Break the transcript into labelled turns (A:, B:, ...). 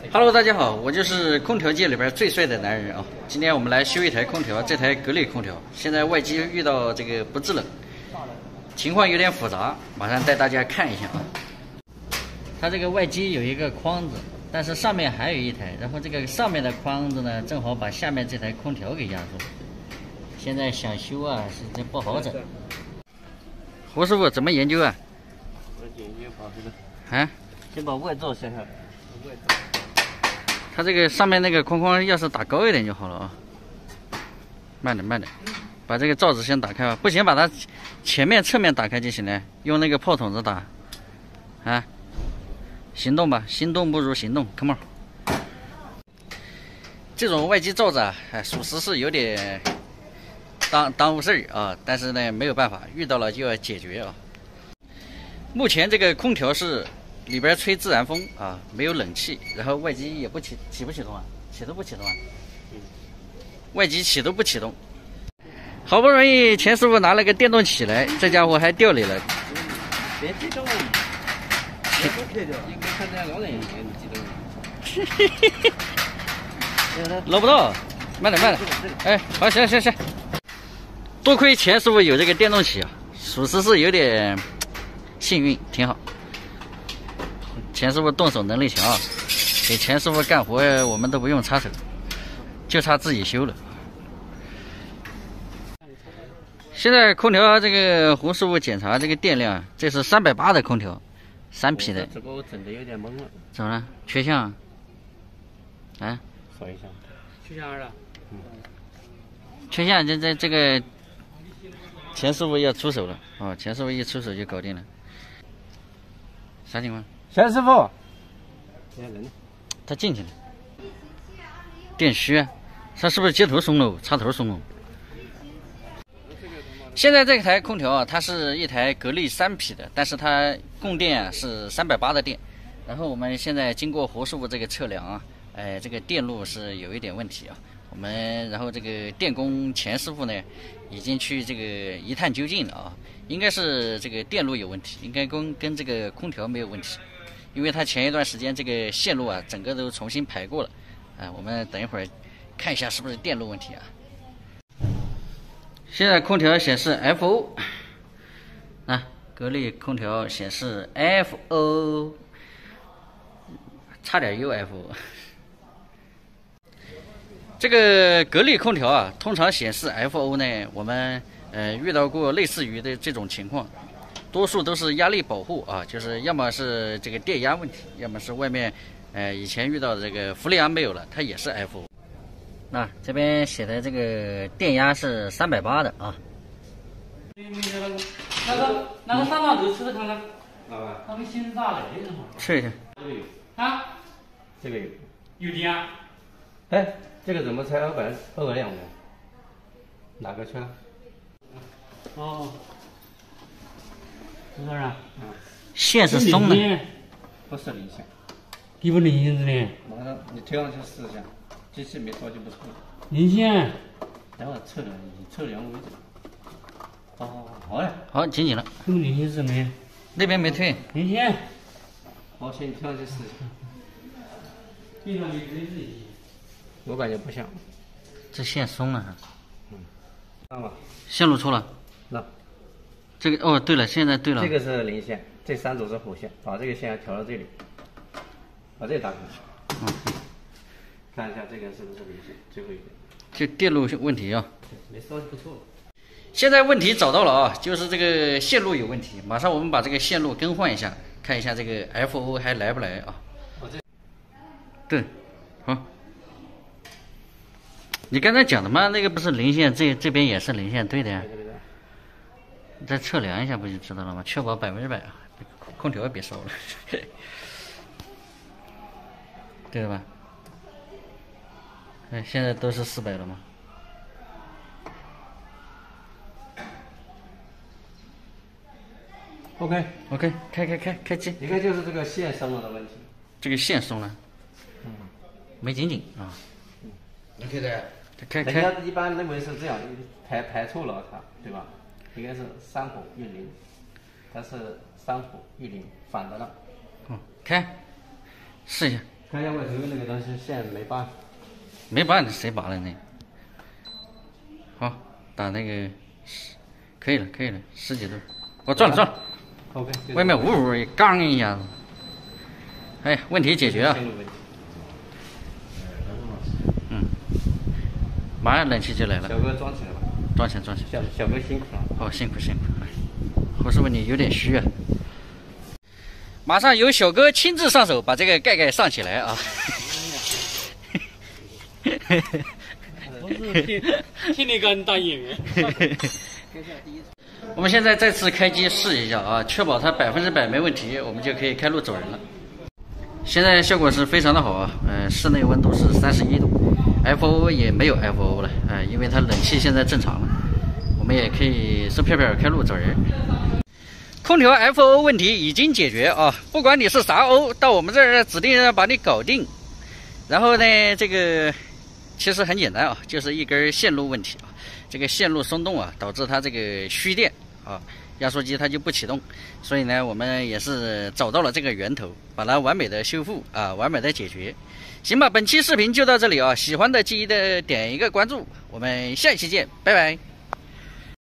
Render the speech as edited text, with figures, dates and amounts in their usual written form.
A: Hello， 大家好，我就是空调界里边最帅的男人啊！今天我们来修一台空调，这台格力空调，现在外机遇到这个不制冷，情况有点复杂，马上带大家看一下啊。它这个外机有一个框子，但是上面还有一台，然后这个上面的框子呢，正好把下面这台空调给压住。现在想修啊，是这不好整。胡师傅怎么研究啊？
B: 我研究把这个，
A: 啊？
B: 先把外罩掀下来。外罩。
A: 它这个上面那个框框要是打高一点就好了啊。慢点，慢点，把这个罩子先打开吧。不行，把它前面、侧面打开就行了。用那个炮筒子打。啊，行动吧，心动不如行动 ，come on。这种外机罩子啊，属实是有点耽误事儿啊，但是呢没有办法，遇到了就要解决啊。目前这个空调是里边吹自然风啊，没有冷气，然后外机也不启不启动啊？启都不启动啊？外机启都不启动。好不容易钱师傅拿了个电动起来，这家伙还掉里了。
B: 别激动，别不开掉，应该看这样老人一样，你激动。
A: 捞不到，慢点，慢点。哎，好，行。多亏钱师傅有这个电动起啊，属实是有点幸运，挺好。钱师傅动手能力强啊，给钱师傅干活我们都不用插手，就差自己修了。现在空调这个胡师傅检查这个电量，这是380的空调，3匹的。
B: 这个我整的有点懵了。
A: 怎么了？缺项？啊？
B: 说一下。缺项了。
A: 缺项这个钱师傅要出手了啊！钱师傅一出手就搞定了。啥情况？
B: 钱师傅。
A: 他进去了。电虚啊，他是不是接头松了？插头松了？现在这台空调啊，它是一台格力3匹的，但是它供电啊是380的电。然后我们现在经过胡师傅这个测量啊，这个电路是有一点问题啊。然后这个电工钱师傅呢，已经去这个一探究竟了啊，应该是这个电路有问题，应该跟这个空调没有问题，因为他前一段时间这个线路啊，整个都重新排过了，我们等一会儿看一下是不是电路问题啊。现在空调显示 FO， 格力空调显示 FO， 差点又 FO。这个格力空调啊，通常显示 FO 呢，我们遇到过类似于的这种情况，多数都是压力保护啊，就是要么是这个电压问题，要么是外面以前遇到的这个氟利昂没有了，它也是 FO。那这边写的这个电压是380的啊。
C: 那个上头测看看，它会显示咋的？
A: 测一下。
B: 这个有。
C: 啊？
B: 这个有。
C: 有电啊？
B: 哎，这个怎么才220的？哪个圈？
C: 哦，多少啊？
A: 线是松的。
B: 不是零线。
C: 给不零线子的？
B: 马上你推上去试一下，机器没错就不错。
C: 零线。
B: 等会测量，以测量为准。好嘞。
A: 好，紧了。
C: 给不零线是什么呀？
A: 那边没退。
C: 零线。
B: 好，先你推上去试一下。
C: 对上去可以试一下。
B: 我感觉不像。
A: 这线松了。
B: 看吧。线
A: 路错了。
B: 那。
A: 这个哦，对了，现在对了。
B: 这个是零线，这3组是弧线，把这个线调到这里，把这个打开。看一下这个是不是零线，最后一个。
A: 就电路问题啊。
B: 没烧就不错。
A: 现在问题找到了啊，就是这个线路有问题，马上我们把这个线路更换一下，看一下这个 FO 还来不来啊？对，好。你刚才讲的嘛，那个不是零线，这边也是零线，对的呀。你再测量一下不就知道了吗？确保100%啊，空调也别烧了，对吧？哎，现在都是400了吗？OK， 开机。
B: 应该就是这个线松了的问题。
A: 这个线松了，没紧啊。
B: OK 的。
A: 开。
B: 人家一般认为是这样，排错了它，对吧？应该是3火遇0，它是3火遇0，反的了。
A: 开，试一下。
B: 看一下外头那个东西线没拔。
A: 没拔，谁拔了呢？好，打那个可以了，10几度。我转了。
B: OK。
A: 外面呜呜刚一下子。哎，问题解决啊。嗯。马上冷气就来了。
B: 小哥装起来吧。
A: 装起。
B: 小哥辛苦了。
A: 哦，辛苦。胡师傅你有点虚啊。马上由小哥亲自上手把这个盖上起来啊。
C: 我是听你个当演员。
A: 我们现在再次开机试一下啊，确保它100%没问题，我们就可以开路走人了。现在效果是非常的好啊，室内温度是31度 ，FOO 也没有 FOO 了，因为它冷气现在正常了，我们也可以收票开路走人。空调 FOO 问题已经解决啊，不管你是啥 O， 到我们这儿指定要把你搞定。然后呢，这个其实很简单啊，就是一根线路问题啊，这个线路松动啊，导致它这个虚电啊，压缩机它就不启动。所以呢，我们也是找到了这个源头，把它完美的修复啊，完美的解决。行吧，本期视频就到这里啊，喜欢的记得点一个关注，我们下期见，拜拜。